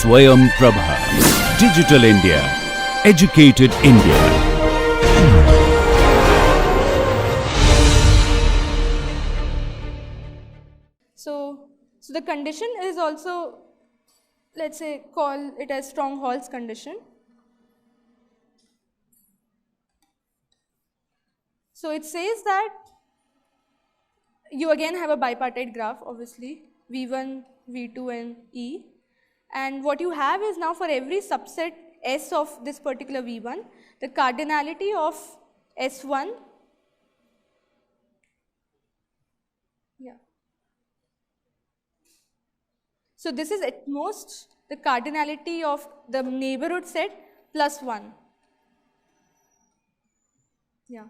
Swayam Prabha. Digital India. Educated India. So the condition is also, let's say, call it as Strong-Hall's condition. So it says that you again have a bipartite graph, obviously, V1, V2, and E. And what you have is now for every subset S of this particular V1, the cardinality of S1, yeah. So this is at most the cardinality of the neighborhood set plus 1. Yeah.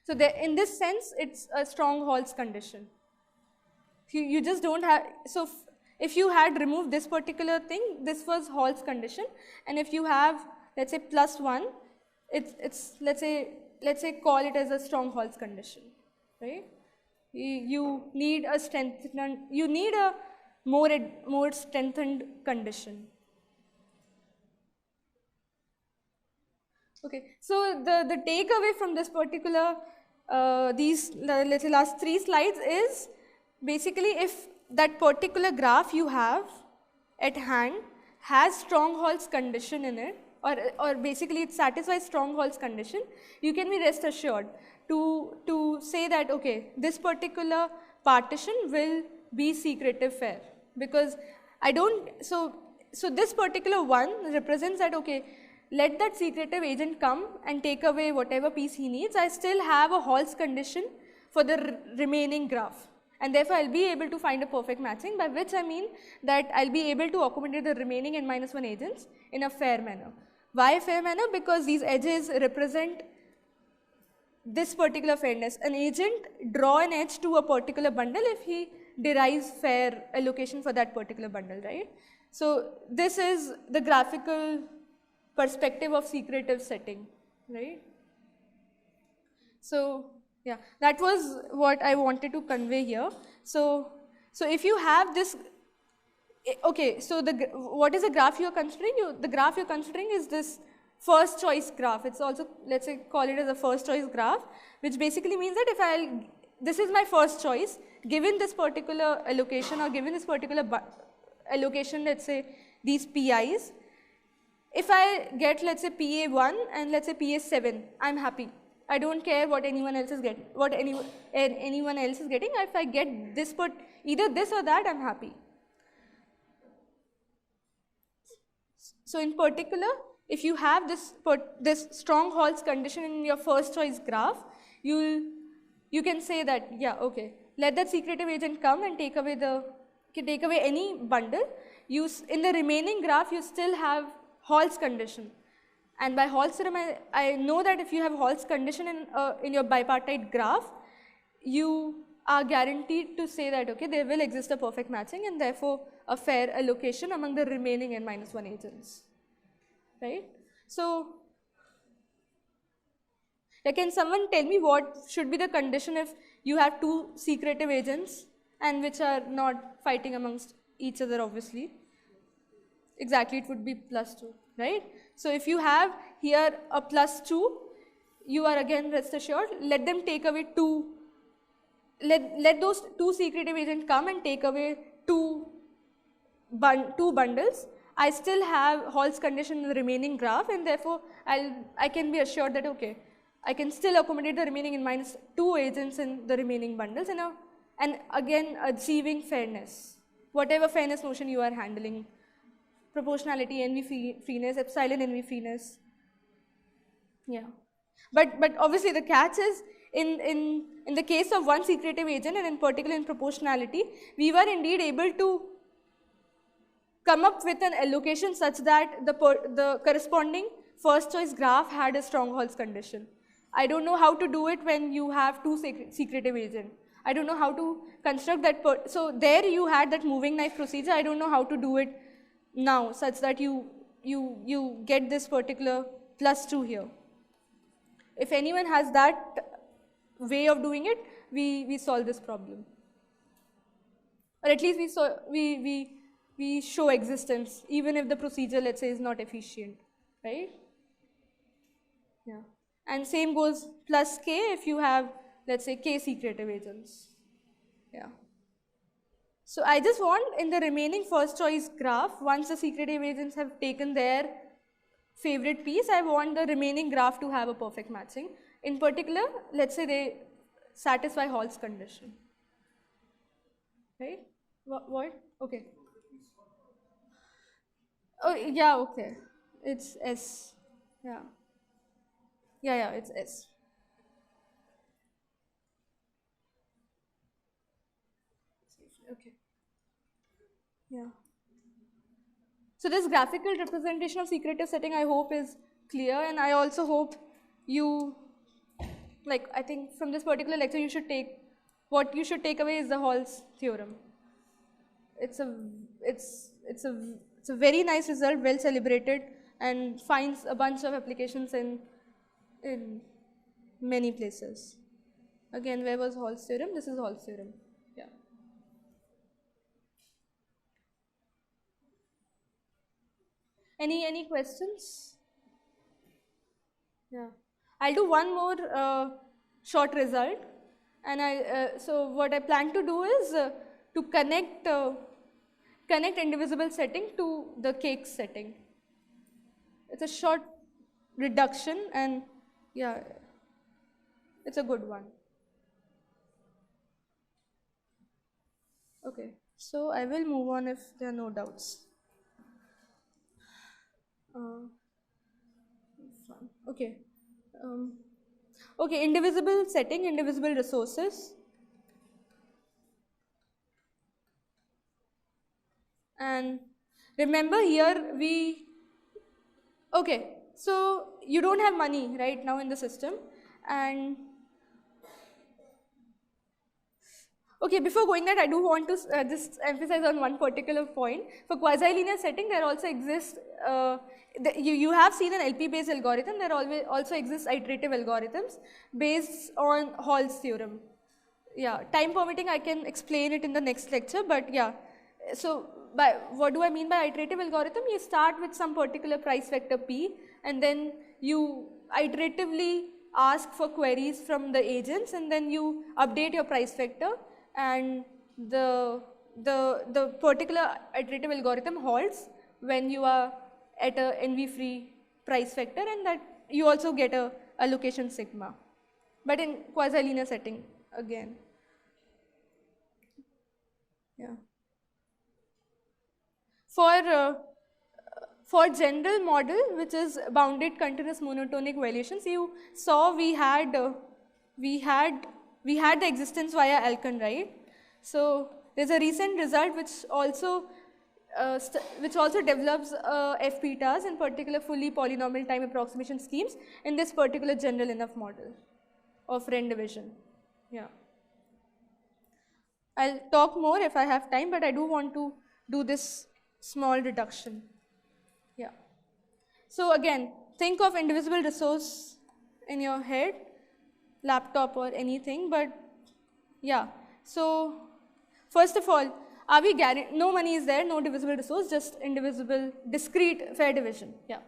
So in this sense, it's a Strong-Hall's condition. You just don't have, so if you had removed this particular thing, this was Hall's condition, and if you have, let's say, plus 1, it's let's say call it as a Strong-Hall's condition, right? You need a strengthened, you need a more strengthened condition. Okay, so the takeaway from this particular let's say last 3 slides is basically if that particular graph you have at hand has Strong-Hall's condition in it, or basically it satisfies Strong-Hall's condition, you can be rest assured to say that okay, this particular partition will be secretive fair, because I don't, so this particular one represents that okay, let that secretive agent come and take away whatever piece he needs, I still have a Hall's condition for the remaining graph, and therefore I'll be able to find a perfect matching, by which I mean that I'll be able to accommodate the remaining n-1 agents in a fair manner. Why fair manner? Because these edges represent this particular fairness. An agent draw an edge to a particular bundle if he derives fair allocation for that particular bundle, right? So this is the graphical perspective of secretive setting, right? So yeah, that was what I wanted to convey here. So if you have this, okay, so what is the graph you are considering? The graph you are considering is this first choice graph. It's also, let's say, call it as a first choice graph, which basically means that if this is my first choice, given this particular allocation or given this particular allocation, let's say these PIs, if I get, let's say, PA1 and let's say PA7, I'm happy. I don't care what anyone else is getting, anyone else is getting. If I get this, either this or that, I'm happy. So in particular, if you have this Strong-Hall's condition in your first choice graph, you can say that, yeah, okay, let that secretive agent come and take away any bundle. In the remaining graph, you still have Hall's condition. And by Hall's theorem, I know that if you have Hall's condition in your bipartite graph, you are guaranteed to say that, okay, there will exist a perfect matching and therefore a fair allocation among the remaining n-1 agents, right? So, can someone tell me what should be the condition if you have 2 secretive agents and which are not fighting amongst each other, obviously? Exactly, it would be plus 2, right? So if you have here a plus 2, you are again rest assured, let them take away 2, let those 2 secretive agents come and take away 2 bundles. I still have Hall's condition in the remaining graph, and therefore I can be assured that okay, I can still accommodate the remaining n-2 agents in the remaining bundles, and again achieving fairness, whatever fairness notion you are handling. Proportionality, NV freeness, epsilon NV freeness. Yeah, but obviously the catch is in the case of one secretive agent, and in particular in proportionality, we were indeed able to come up with an allocation such that the corresponding first choice graph had a Strong-Hall's condition. I don't know how to do it when you have 2 secretive agents. I don't know how to construct that. So there you had that moving knife procedure. I don't know how to do it now such that you get this particular plus 2 here. If anyone has that way of doing it, we solve this problem, or at least we we show existence, even if the procedure, let's say, is not efficient, right? Yeah. And same goes plus k if you have, let's say, k secretive agents. Yeah. So I just want in the remaining first choice graph, once the secretive agents have taken their favorite piece, I want the remaining graph to have a perfect matching. In particular, let's say they satisfy Hall's condition. Right? What? Okay. Oh, yeah, okay. It's S. Yeah. Yeah, it's S. Okay. Yeah. So this graphical representation of secretive setting, I hope, is clear, and I also hope you, like, I think from this particular lecture you should take, what you should take away is the Hall's theorem. It's a very nice result, well celebrated, and finds a bunch of applications in many places. Again, where was Hall's theorem? This is Hall's theorem. Yeah. Any questions? Yeah. I'll do one more short result, and so what I plan to do is to connect indivisible setting to the cake setting. It's a short reduction, and yeah, it's a good one. Okay, so I will move on if there are no doubts. Okay. Okay, indivisible setting, indivisible resources. And remember here okay, so you don't have money right now in the system, and okay, before going that, I do want to just emphasize on one particular point. For quasi-linear setting, there also exists, you have seen an LP-based algorithm, there also exists iterative algorithms based on Hall's theorem. Yeah, time permitting, I can explain it in the next lecture, but yeah. So, what do I mean by iterative algorithm? You start with some particular price vector P, and then you iteratively ask for queries from the agents, and then you update your price vector, and the particular iterative algorithm halts when you are at a NV-free price vector, and that you also get a allocation sigma, but in quasi-linear setting again. Yeah. For general model, which is bounded continuous monotonic violations, you saw we had the existence via Alkan, right? So there's a recent result which also develops FPTAs, in particular fully polynomial time approximation schemes, in this particular general enough model of Renn division. Yeah. I'll talk more if I have time, but I do want to do this small reduction. Yeah. So again, think of indivisible resource in your head, laptop or anything, but yeah. So first of all, are we guaranteed, no money is there, no divisible resource, just indivisible discrete fair division. Yeah.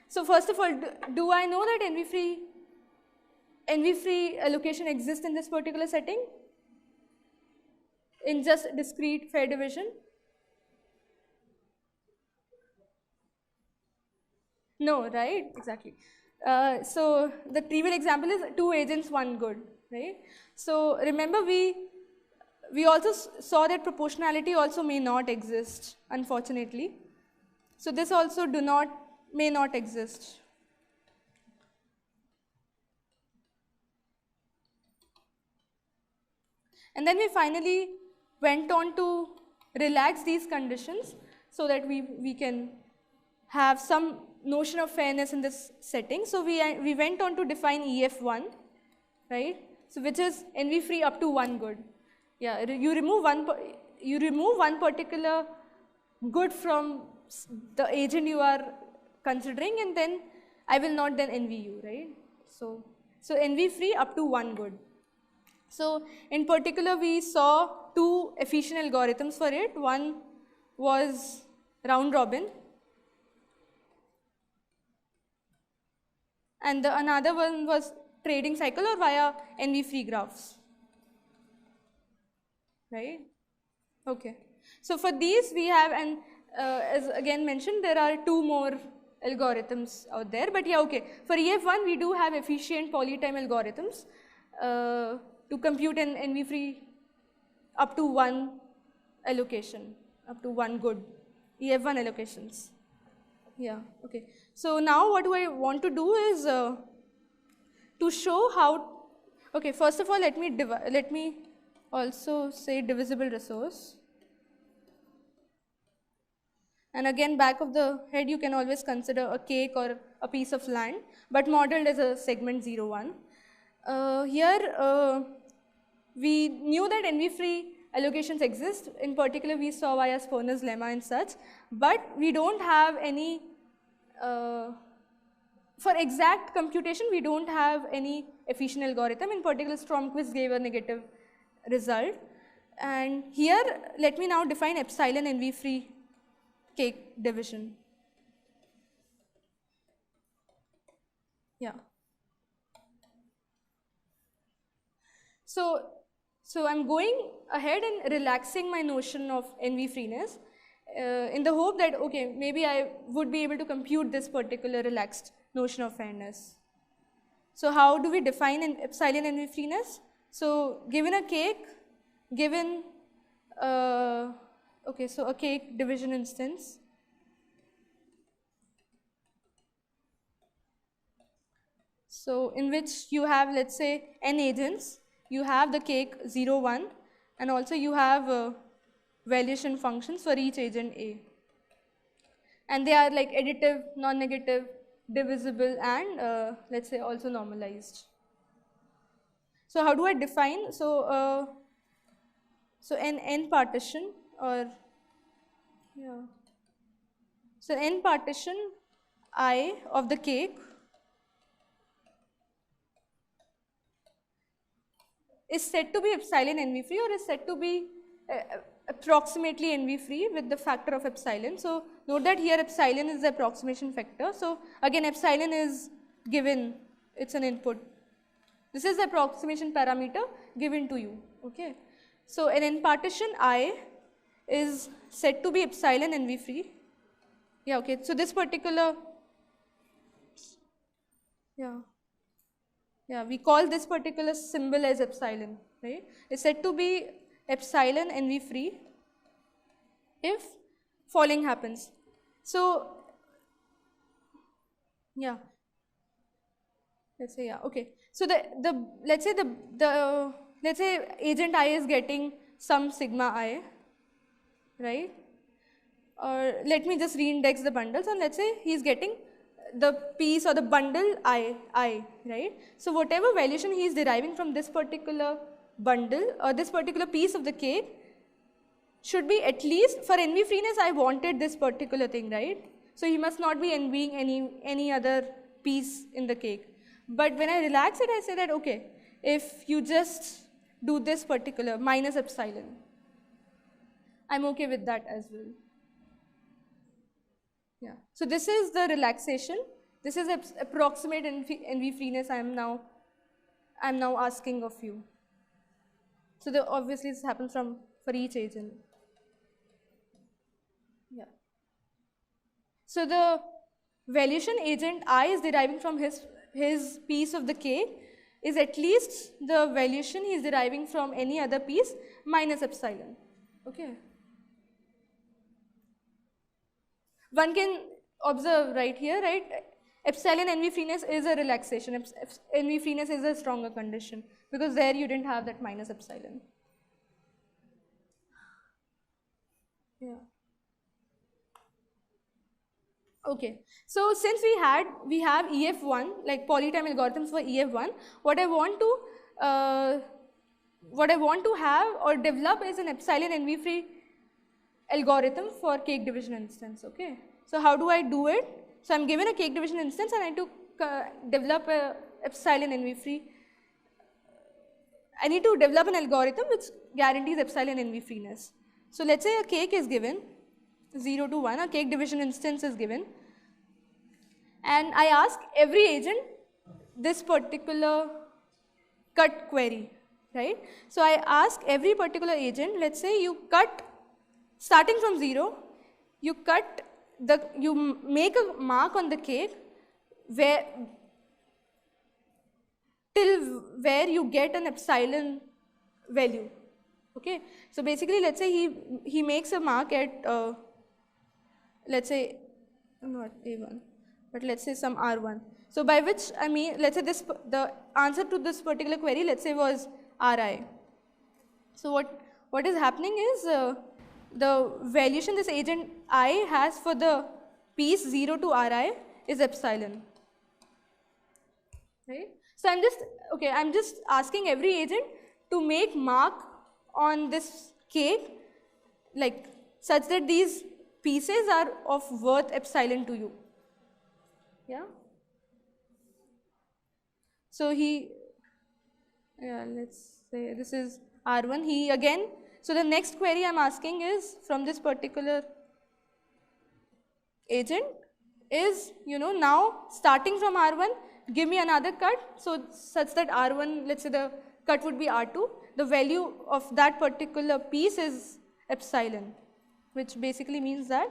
So first of all, do I know that NV-free allocation exists in this particular setting? In just discrete fair division? No, right? Exactly. So the trivial example is 2 agents, 1 good, right? So remember we also saw that proportionality also may not exist, unfortunately. So this also may not exist. And then we finally went on to relax these conditions so that we can have some notion of fairness in this setting. So we went on to define EF1, right? So which is NV-free up to 1 good. Yeah, you remove one particular good from the agent you are considering, and then I will not then envy you, right? So NV-free up to 1 good. So in particular, we saw 2 efficient algorithms for it. One was round robin, and the another one was trading cycle or via NV-free graphs, right? Okay. So for these we have, and as again mentioned, there are 2 more algorithms out there, but yeah, okay. For EF1 we do have efficient polytime algorithms to compute an NV-free up to 1 allocation, up to 1 good EF1 allocations. Yeah, okay. So now what do I want to do is to show how, okay, first of all let me also say divisible resource. And again, back of the head you can always consider a cake or a piece of land, but modeled as a segment 0, 1. Here we knew that NV-free allocations exist. In particular, we saw via Sperner's lemma and such, but we don't have any, for exact computation, we don't have any efficient algorithm. In particular, Stromquist gave a negative result. And here, let me now define epsilon NV-free cake division. Yeah. So I'm going ahead and relaxing my notion of NV-freeness in the hope that, okay, maybe I would be able to compute this particular relaxed notion of fairness. So how do we define an epsilon NV-freeness? So given a cake, given, okay, so a cake division instance, so in which you have, let's say, n agents, you have the cake 0, 1, and also you have valuation functions for each agent A. And they are like additive, non-negative, divisible, and let's say also normalized. So how do I define? So an n partition, or yeah, so n partition I of the cake is said to be epsilon NV-free, or is said to be approximately NV-free with the factor of epsilon. So note that here epsilon is the approximation factor. So again, epsilon is given, it's an input. This is the approximation parameter given to you, okay. So an n partition I is said to be epsilon NV-free. Yeah, okay, so this particular, yeah, we call this particular symbol as epsilon, right? It's said to be epsilon NV-free if following happens. So, yeah, let's say, yeah, okay. So let's say agent I is getting some sigma I, right? Or let me just reindex the bundles, and let's say he's getting the piece or the bundle I, right? So whatever valuation he is deriving from this particular bundle or this particular piece of the cake should be, at least for NV-freeness, I wanted this particular thing, right? So he must not be envying any other piece in the cake. But when I relax it, I say that, okay, if you just do this particular minus epsilon, I'm okay with that as well. Yeah. So this is the relaxation. This is approximate NV-freeness I'm now asking of you. So obviously this happens for each agent. Yeah. So the valuation agent I is deriving from his piece of the cake is at least the valuation he is deriving from any other piece minus epsilon. Okay. One can observe right here, right? Epsilon NV-freeness is a relaxation. NV-freeness is a stronger condition because there you didn't have that minus epsilon. Yeah. Okay. So since we have EF1, like polytime algorithms for EF1, what I want to have or develop is an epsilon NV-free algorithm for cake division instance, okay. So how do I do it? So I'm given a cake division instance and I need to develop a epsilon NV-free. I need to develop an algorithm which guarantees epsilon NV-freeness. So let's say a cake is given 0 to 1, a cake division instance is given. And I ask every agent this particular cut query, right? So I ask every particular agent, let's say you cut, starting from 0, you make a mark on the cake till where you get an epsilon value. Okay, so basically let's say he makes a mark at let's say not A1, but let's say some R1. So by which I mean, let's say the answer to this particular query, let's say, was Ri. So what is happening is the valuation this agent I has for the piece 0 to Ri is epsilon, right? So I'm just asking every agent to make mark on this cake, like such that these pieces are of worth epsilon to you. Yeah. So let's say this is R1. He again, so the next query I'm asking is from this particular agent is, now starting from R1, give me another cut, so such that R1, let's say the cut would be R2. The value of that particular piece is epsilon, which basically means that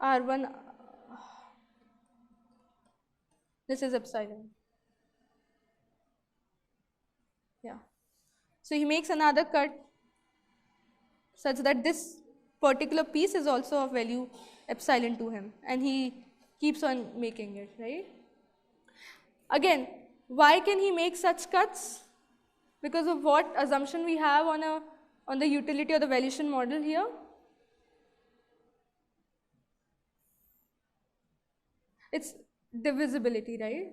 R1, this is epsilon. Yeah. So he makes another cut such that this particular piece is also of value epsilon to him, and he keeps on making it, right? Again, why can he make such cuts? Because of what assumption we have on the utility or the valuation model here? It's divisibility, right?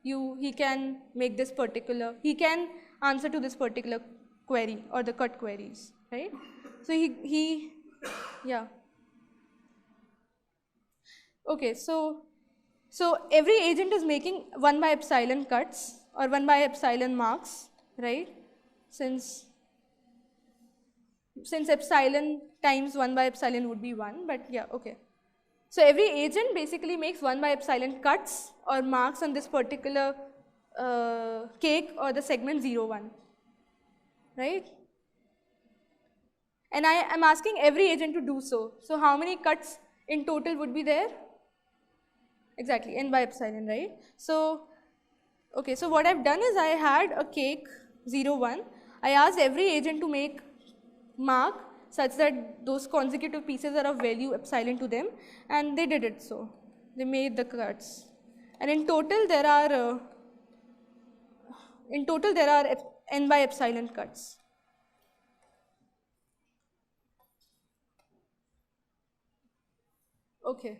He can make this particular, he can answer to this particular query or the cut queries, right? So yeah. Okay, so every agent is making 1 by epsilon cuts or 1 by epsilon marks, right? Since epsilon times 1 by epsilon would be 1, but yeah, okay. So every agent basically makes 1 by epsilon cuts or marks on this particular cake or the segment 0, 1, right? And I am asking every agent to do so. So how many cuts in total would be there? Exactly, n by epsilon, right? So, okay, so what I've done is I had a cake 0, 1. I asked every agent to make mark such that those consecutive pieces are of value epsilon to them, and they did it so. They made the cuts. And in total there are n by epsilon cuts. Okay.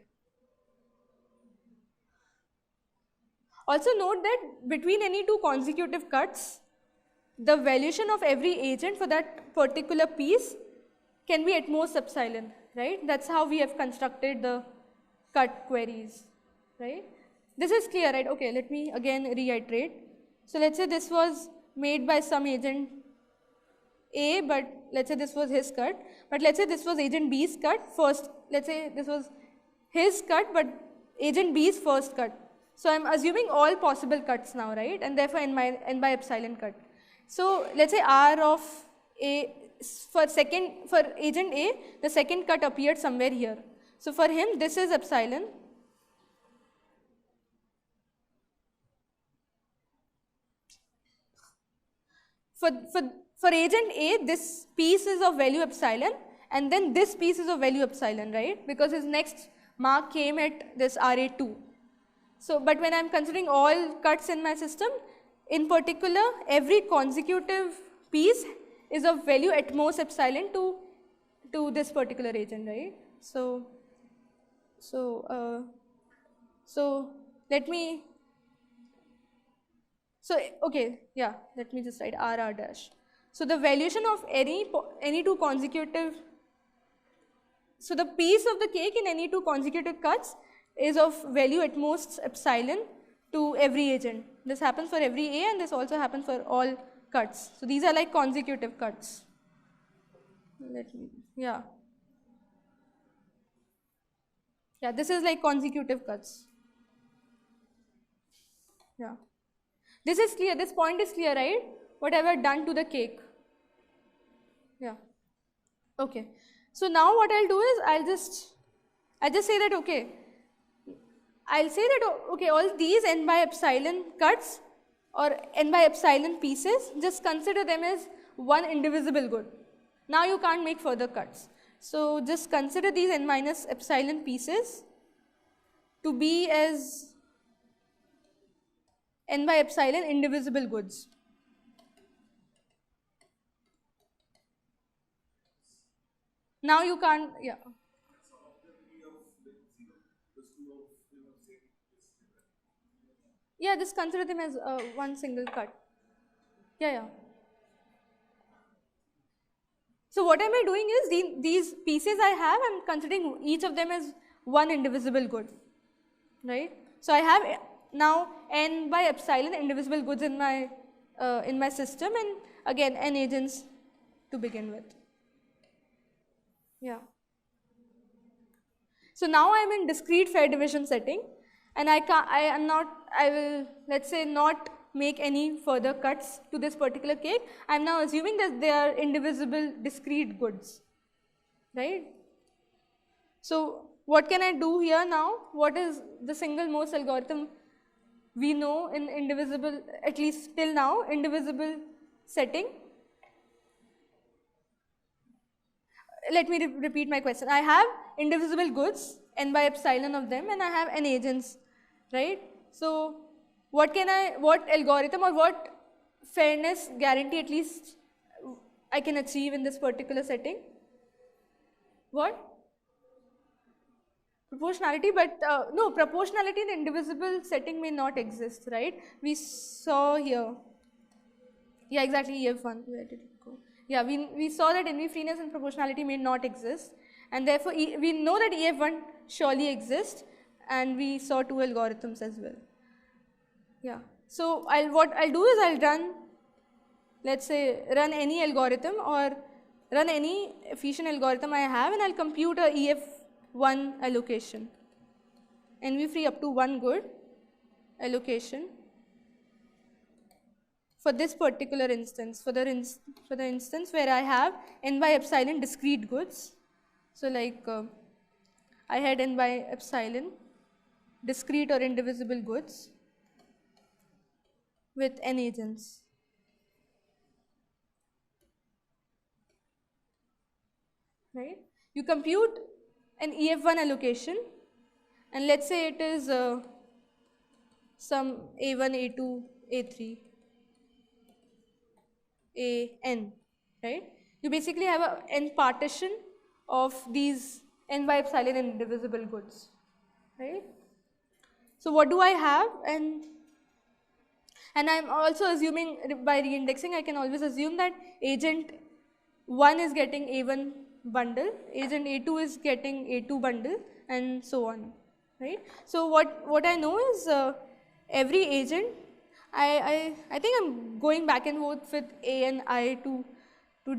Also note that between any two consecutive cuts, the valuation of every agent for that particular piece can be at most epsilon, right? That's how we have constructed the cut queries, right? This is clear, right? Okay, let me again reiterate. So let's say this was made by some agent A, but let's say this was his cut, but let's say this was agent B's cut first. Let's say this was his cut, but agent B's first cut. So I'm assuming all possible cuts now, right? And therefore n by epsilon cut. So let's say R of A, for agent A, the second cut appeared somewhere here. So for him, this is epsilon. For agent A, this piece is of value epsilon, and then this piece is of value epsilon, right? Because his next mark came at this RA2. So, but when I'm considering all cuts in my system, in particular, every consecutive piece is of value at most epsilon to this particular agent, right? So let me, okay, yeah, let me just write RR dash. So the valuation of any two consecutive, so the piece of the cake in any two consecutive cuts is of value at most epsilon to every agent. This happens for every A, and this also happens for all cuts. So these are like consecutive cuts. Let me, yeah. Yeah, this is like consecutive cuts. Yeah. This is clear, this point is clear, right? Whatever done to the cake. Yeah. Okay. So now what I'll do is I'll just say that okay. I'll say that okay, all these n by epsilon cuts or n by epsilon pieces, just consider them as one indivisible good. Now you can't make further cuts. So just consider these n minus epsilon pieces to be as n by epsilon indivisible goods. Now you can't, yeah. Yeah, just consider them as one single cut. Yeah, yeah. So what am I doing is these pieces I have, I'm considering each of them as one indivisible good, right? So I have now n by epsilon indivisible goods in my system, and again n agents to begin with. Yeah. So now I am in discrete fair division setting, and I will, let's say, not make any further cuts to this particular cake. I am now assuming that they are indivisible discrete goods, right? So what can I do here now? What is the single most algorithm we know in indivisible, at least till now, indivisible setting? Let me repeat my question. I have indivisible goods, n by epsilon of them, and I have n agents, right? So what algorithm or what fairness guarantee at least I can achieve in this particular setting? What? Proportionality, but no, proportionality in the indivisible setting may not exist, right? We saw here. Yeah, exactly, EF1. Where did it go? Yeah, we saw that NV freeness and proportionality may not exist, and therefore we know that EF1 surely exists, and we saw two algorithms as well. Yeah. So what I'll do is I'll run, let's say, run any algorithm or run any efficient algorithm I have, and I'll compute a EF1 allocation. NV free up to one good allocation for this particular instance, for the instance where I have n by epsilon discrete goods. So like I had n by epsilon discrete or indivisible goods with n agents. Right? You compute an EF1 allocation, and let's say it is some A1, A2, A3, AN, right? You basically have a n partition of these n by epsilon indivisible goods, right? So what do I have? And I'm also assuming by reindexing, I can always assume that agent 1 is getting A1 bundle, agent A2 is getting A2 bundle, and so on, right? So what I know is every agent, I think I'm going back and forth with A and I to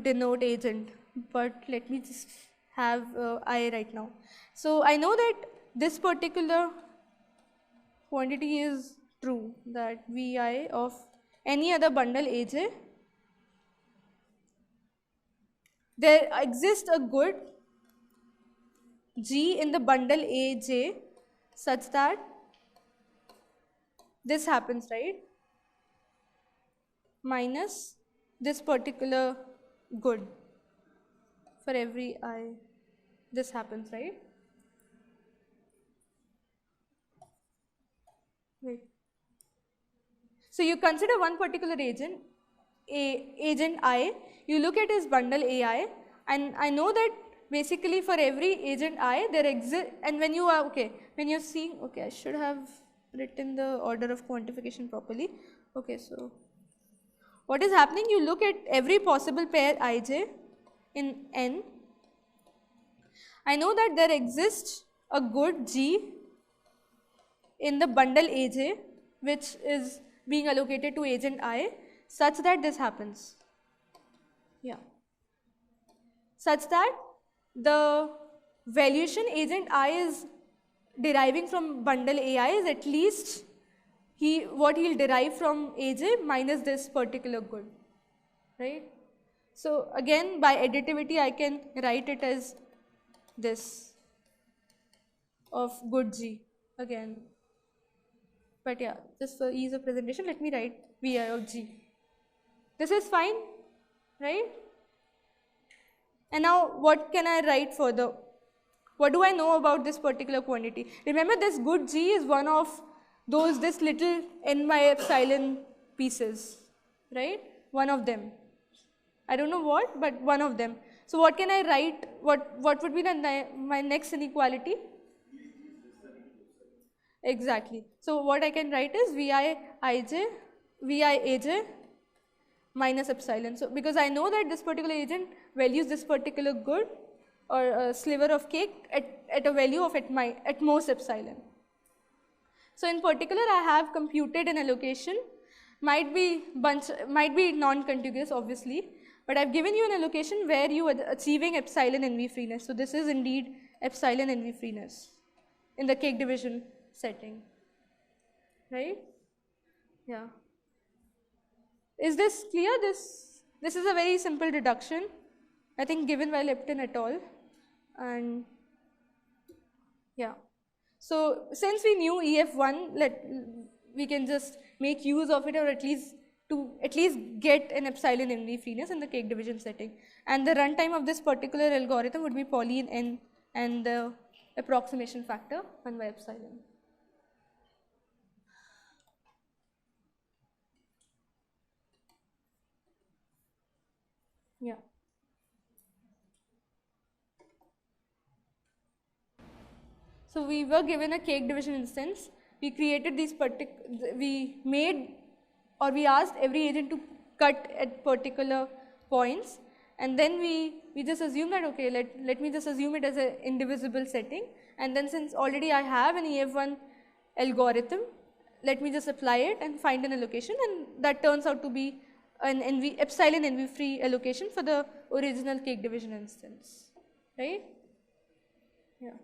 denote agent, but let me just have I right now. So I know that this particular quantity is true, that Vi of any other bundle Aj, there exists a good G in the bundle Aj such that this happens, right? Minus this particular good for every I, this happens, right? Wait. So you consider one particular agent, agent I, you look at his bundle Ai, and I know that basically for every agent I there exists, and when you are, okay, when you're seeing, okay, I should have written the order of quantification properly. Okay, so what is happening, you look at every possible pair Ij in N. I know that there exists a good G in the bundle Aj which is being allocated to agent I such that this happens. Yeah. Such that the valuation agent I is deriving from bundle AI is at least what he'll derive from AJ minus this particular good, right? So again, by additivity, I can write it as this of good G again. But yeah, just for ease of presentation, let me write Vi of G. This is fine, right? And now what can I write further? What do I know about this particular quantity? Remember, this good G is one of this little n by epsilon pieces, right? One of them. I don't know what, but one of them. So what can I write? What would be my next inequality? Exactly. So what I can write is Vi Aj minus epsilon. So because I know that this particular agent values this particular good or a sliver of cake at a value of at most epsilon. So in particular, I have computed an allocation, might be non-contiguous obviously, but I've given you an allocation where you are achieving epsilon NV freeness. So this is indeed epsilon NV freeness in the cake division setting, right? Yeah. Is this clear? This is a very simple deduction, I think, given by Lipton et al. And yeah. So since we knew EF1, we can just make use of it, or at least get an epsilon NV freeness in the cake division setting. And the runtime of this particular algorithm would be Pauline n and the approximation factor 1 by epsilon. Yeah. So we were given a cake division instance. We created these we asked every agent to cut at particular points, and then we just assume that, okay, let me just assume it as an indivisible setting, and then since already I have an EF1 algorithm, let me just apply it and find an allocation, and that turns out to be an epsilon NV free allocation for the original cake division instance, right? Yeah.